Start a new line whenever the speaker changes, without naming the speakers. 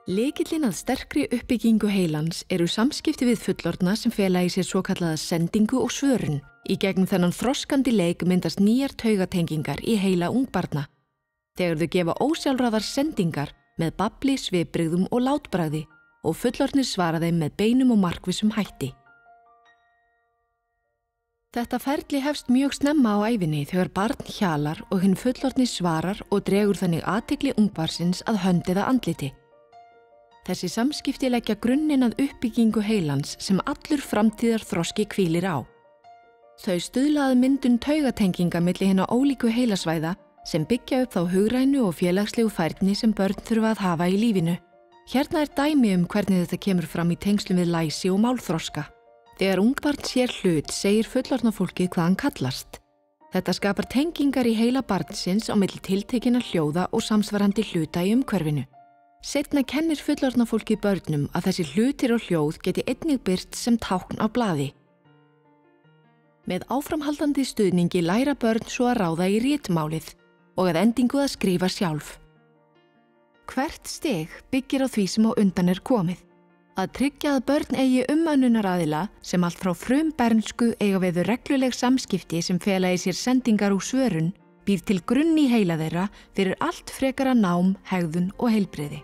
Lykillinn að sterkri uppbyggingu heilans eru samskipti við fullorðna sem fela í sér svokallaða sendingu og svörun. Í gegnum þennan þroskandi leik myndast nýjar taugatengingar í heila ungbarna. Þegar þau gefa ósjálfráðar sendingar með babli, svipbrigðum og látbragði og fullorðnir svara þeim með beinum og markvissum hætti. Þetta ferli hefst mjög snemma á ævinni þegar barn hjalar og hinn fullorðni svarar og dregur þannig athygli ungbarnsins að hönd eða andliti. Þessi samskipti leggja grunninn að uppbyggingu heilans sem allur framtíðar þroski hvílir á. Þau stuðla að myndun taugatenginga milli hinna ólíku heilasvæða sem byggja upp þá hugrænu og félagslegu færni sem börn þurfa að hafa í lífinu. Hérna er dæmi hvernig þetta kemur fram í tengslum við læsi og málþroska. Þegar ungbarn sér hlut segir fullorðna fólkið hvað hann kallast. Þetta skapar tengingar í heila barnsins á milli tiltekinna hljóða og samsvarandi hluta í umhverfinu. Seinna kennir fullorðna fólkið börnum að þessi hlutir og hljóð geti einnig birt sem tákn á blaði. Með áframhaldandi stuðningi læra börn svo að ráða í ritmálið og að endingu að skrifa sjálf. Hvert stig byggir á því sem á undan er komið. Að tryggja að börn eigi umönnunaraðila sem allt frá frumbernsku eiga við regluleg samskipti sem fela í sér sendingar og svörun býr til grunn í heila þeirra fyrir allt frekara nám, hegðun og heilbrigði.